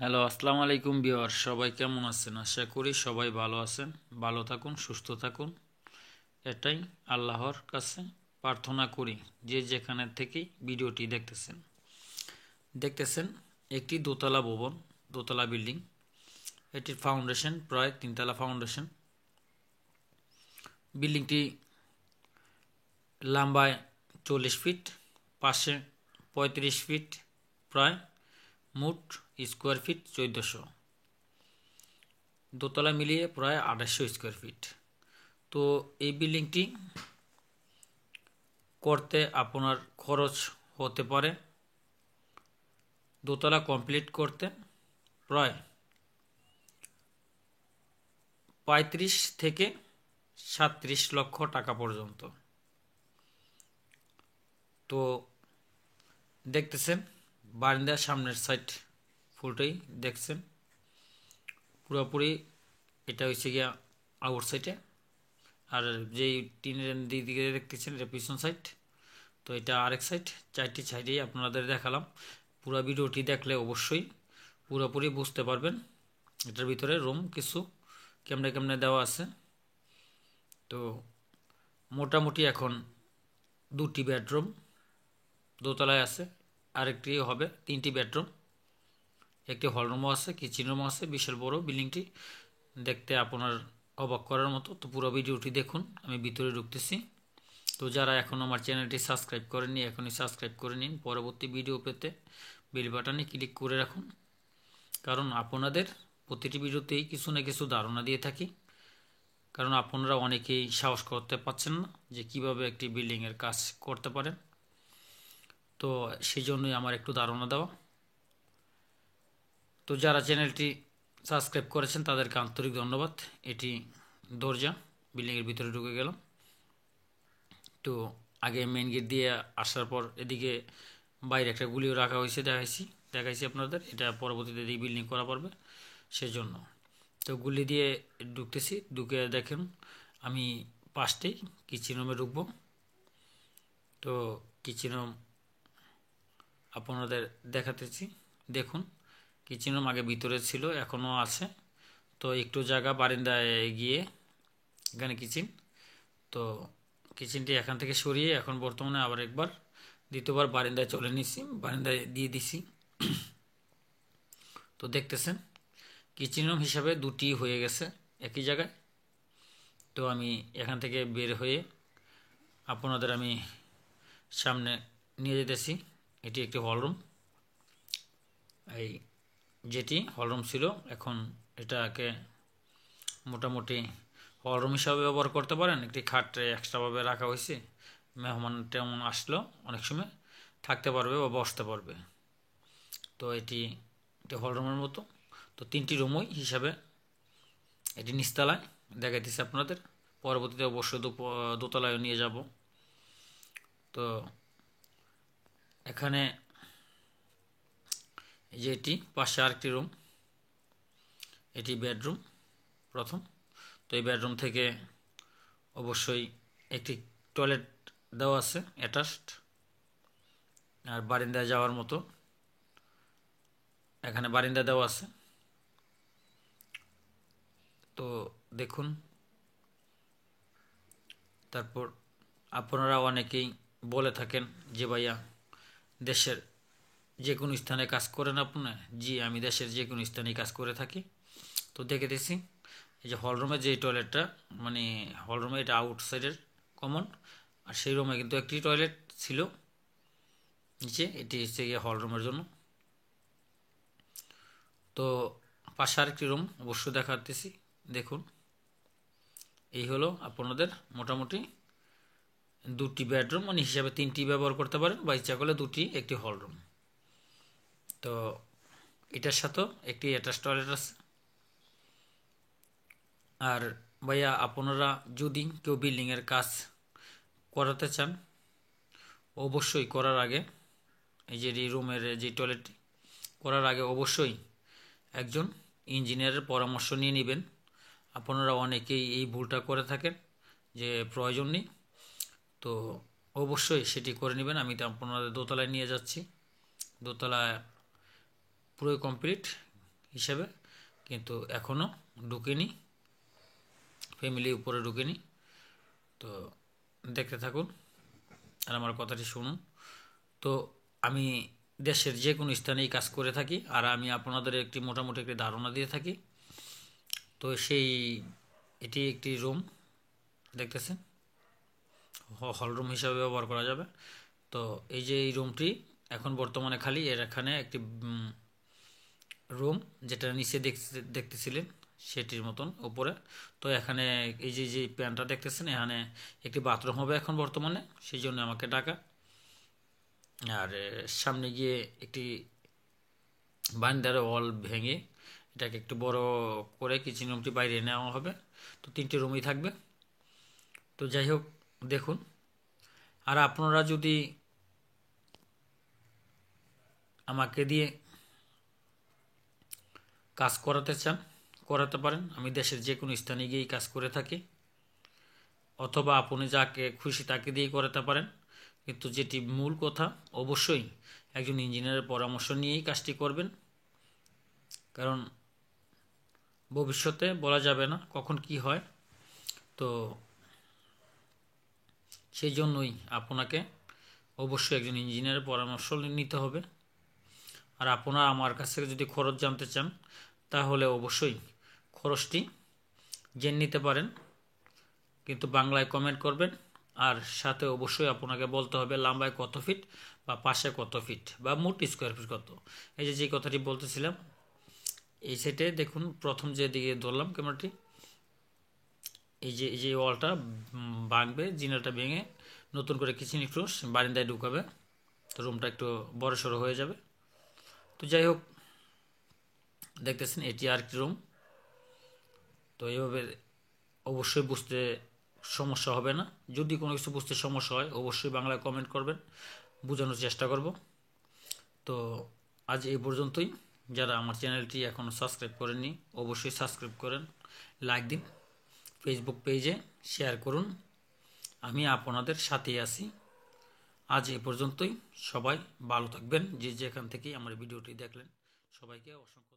Hello, আসসালামু আলাইকুম viewer, সবাই কেমন আছেন? আশা করি সবাই ভালো আছেন। ভালো থাকুন, সুস্থ থাকুন, এটাই আল্লাহর কাছে প্রার্থনা করি। যে যেখানে থেকে ভিডিওটি দেখতেছেন একটি দোতলা ভবন, দোতলা বিল্ডিং। এটির ফাউন্ডেশন প্রায় 3 তলা ফাউন্ডেশন। বিল্ডিংটি লম্বায় 40 ফিট, পাশে 35 ফিট, প্রায় মোট স্কোয়ার ফিট 1400, দোতলা মিলিয়ে প্রায় 2800 স্কোয়ার ফিট। তো এই বিল্ডিংটি করতে আপনার খরচ হতে পারে, দোতলা কমপ্লিট করতে প্রায় 35 থেকে 37 লক্ষ টাকা পর্যন্ত। তো দেখতেছেন বারান্দার সামনের সাইড ফুলটাই দেখছেন পুরোপুরি। এটা হচ্ছে গিয়া আউট সাইডে, আর যেই টিনের দিকে দেখতেছেন এটা পিছন সাইড। তো এটা আরেক সাইড, 4টি সাইডেই আপনাদের দেখালাম। পুরো ভিডিওটি দেখলে অবশ্যই পুরোপুরি বুঝতে পারবেন। এটার ভিতরে রুম কিছু কেমনে কেমনে দেওয়া আছে। তো মোটামুটি এখন 2টি বেডরুম দোতলায় আছে, আরেকটি হবে 3টি বেডরুম, একটি হলরুমও আছে, কিচেন রুমও আছে। বিশাল বড় বিল্ডিংটি, দেখতে আপনার অবাক করার মতো। তো পুরো ভিডিওটি দেখুন, আমি ভিতরে ঢুকতেছি। তো যারা এখন আমার চ্যানেলটি সাবস্ক্রাইব করেননি, এখনই সাবস্ক্রাইব করে নিন। পরবর্তী ভিডিও পেতে বেল বাটনে ক্লিক করে রাখুন, কারণ আপনাদের প্রতিটি ভিডিওতেই কিছু না কিছু ধারণা দিয়ে থাকি। কারণ আপনারা অনেকেই সাহস করতে পারছেন না যে কিভাবে একটি বিল্ডিংয়ের কাজ করতে পারেন। তো সেই জন্যই আমার একটু ধারণা দেওয়া। তো যারা চ্যানেলটি সাবস্ক্রাইব করেছেন তাদেরকে আন্তরিক ধন্যবাদ। এটি দরজা, বিল্ডিংয়ের ভিতরে ঢুকে গেলাম। তো আগে মেন গেট দিয়ে আসার পর এদিকে বাইরে একটা গুলিও রাখা হয়েছে, দেখাইছি আপনাদের। এটা পরবর্তীতে এদিকে বিল্ডিং করা পারবে সেজন্য। তো গুলি দিয়ে ঢুকতেছি, ঢুকে দেখেন আমি পাশটেই কিচেন রুমে ঢুকবো। তো কিচেন রুম আপনাদের দেখাতেছি, দেখুন। কিচেন রুম আগে ভিতরে ছিল, এখনও আছে। তো একটু জায়গা বারান্দায় গিয়ে এখানে কিচেন। তো কিচেনটি এখান থেকে সরিয়ে এখন বর্তমানে আবার একবার দ্বিতীয়বার বারান্দায় চলে নিছি, বারান্দায় দিয়ে দিছি। তো দেখতেছেন কিচেন রুম হিসাবে 2টি হয়ে গেছে একই জায়গায়। তো আমি এখান থেকে বের হয়ে আপনাদের আমি সামনে নিয়ে যেতেছি। এটি একটি হলরুম, এই যেটি হলরুম ছিল এখন এটাকে মোটামুটি হলরুম হিসাবে ব্যবহার করতে পারেন। একটি খাট এক্সট্রাভাবে রাখা হয়েছে, মেহমান টেমন আসলেও অনেক সময় থাকতে পারবে বা বসতে পারবে। তো এটি হলরুমের মতো। তো 3টি রুমই হিসাবে এটি নিচতলায় দেখাইতেছে আপনাদের। পরবর্তীতে অবশ্যই দোতলায় নিয়ে যাব। তো এখানে এই যে এটি পাশে আরেকটি রুম, এটি বেডরুম প্রথম। তো এই বেডরুম থেকে অবশ্যই একটি টয়লেট দেওয়া আছে অ্যাটাচড, আর বারিন্দায় যাওয়ার মতো এখানে বারিন্দা দেওয়া আছে। তো দেখুন, তারপর আপনারা অনেকেই বলে থাকেন যে ভাইয়া দেশের যে কোনো স্থানে কাজ করেন আপনি? জি, আমি দেশের যে কোনো স্থানে কাজ করে থাকি। তো দেখে দিচ্ছি এই যে হলরুমে যে টয়লেটটা, মানে হলরুমে এটা আউটসাইডের কমন, আর সেই রুমে কিন্তু একটি টয়লেট ছিল নিচে। এটি হচ্ছে গিয়ে হলরুমের জন্য। তো পাশে আরেকটি রুম অবশ্যই দেখাতেছি, দেখুন। এই হলো আপনাদের মোটামুটি 2টি বেডরুম, মানে হিসাবে 3টি ব্যবহার করতে পারেন, বা ইচ্ছা করলে 2টি, একটি হলরুম। তো এটার সাথেও একটি অ্যাটাচ টয়লেট আছে। আর ভাইয়া আপনারা যদি কেউ বিল্ডিংয়ের কাজ করাতে চান, অবশ্যই করার আগে এই যে রুমের যে টয়লেটটি করার আগে অবশ্যই একজন ইঞ্জিনিয়ারের পরামর্শ নিয়ে নেবেন। আপনারা অনেকেই এই ভুলটা করে থাকেন যে প্রয়োজন নেই। তো অবশ্যই সেটি করে নেবেন। আমি তো আপনাদের দোতলায় নিয়ে যাচ্ছি, দোতলায় পুরোই কমপ্লিট। হিসেবে, কিন্তু এখনও ঢুকেনি, ফ্যামিলি উপরে ঢুকেনি। তো দেখতে থাকুন আর আমার কথাটি শুনুন। তো আমি দেশের যে কোনো স্থানেই কাজ করে থাকি, আর আমি আপনাদের একটি মোটামুটি একটি ধারণা দিয়ে থাকি। তো এটি একটি রুম দেখতেছেন, হল রুম হিসাবে ব্যবহার করা যাবে। তো এই যে এই রুমটি এখন বর্তমানে খালি, এর এখানে একটি রুম যেটা নিচে দেখতেছিলেন সেটির মতন উপরে। তো এখানে এই যে প্যানটা দেখতেছেন, এখানে একটি বাথরুম হবে এখন বর্তমানে, সেই জন্য আমাকে ডাকা। আর সামনে গিয়ে একটি বারান্দার ওয়াল ভেঙে এটাকে একটু বড় করে কিচেন রুমটি বাইরে নেওয়া হবে। তো 3টি রুমই থাকবে। তো যাই হোক, দেখুন। আর আপনারা যদি আমাকে দিয়ে কাজ করাতে চান, করাতে পারেন। আমি দেশের যে কোনো স্থানে গিয়েই কাজ করে থাকি, অথবা আপনি যাকে খুশি তাকে দিয়েই করাতে পারেন। কিন্তু যেটি মূল কথা, অবশ্যই একজন ইঞ্জিনিয়ারের পরামর্শ নিয়েই কাজটি করবেন, কারণ ভবিষ্যতে বলা যাবে না কখন কি হয়। তো সেই জন্যই আপনাকে অবশ্যই একজন ইঞ্জিনিয়ারের পরামর্শ নিতে হবে। আর আপনারা আমার কাছ থেকে যদি খরচ জানতে চান, তাহলে অবশ্যই খরচটি জেনে নিতে পারেন, কিন্তু বাংলায় কমেন্ট করবেন। আর সাথে অবশ্যই আপনাকে বলতে হবে লম্বায় কত ফিট, বা পাশে কত ফিট, বা মোট স্কোয়ার ফিট কত। এই যে কথাটি বলতেছিলাম, এই সাইডে দেখুন, প্রথম যে দিকে ধরলাম ক্যামেরাটি, এই যে ওয়ালটা ভাঙবে, জিনালটা ভেঙে নতুন করে কিচেন একটু বারান্দায় ঢুকাবে, তো রুমটা একটু বড় সড়ো হয়ে যাবে। তো যাই হোক, দেখতেছেন এটি আর একটি রুম। তো এইভাবে অবশ্যই বুঝতে সমস্যা হবে না। যদি কোনো কিছু বুঝতে সমস্যা হয়, অবশ্যই বাংলায় কমেন্ট করবেন, বোঝানোর চেষ্টা করব। তো আজ এই পর্যন্তই। যারা আমার চ্যানেলটি এখনও সাবস্ক্রাইব করেননি, অবশ্যই সাবস্ক্রাইব করেন, লাইক দিন, ফেসবুক পেজে শেয়ার করুন। আমি আপনাদের সাথেই আছি। আজ এ পর্যন্তই। সবাই ভালো থাকবেন, যে যেখান থেকেই আমার ভিডিওটি দেখলেন, সবাইকে অসংখ্য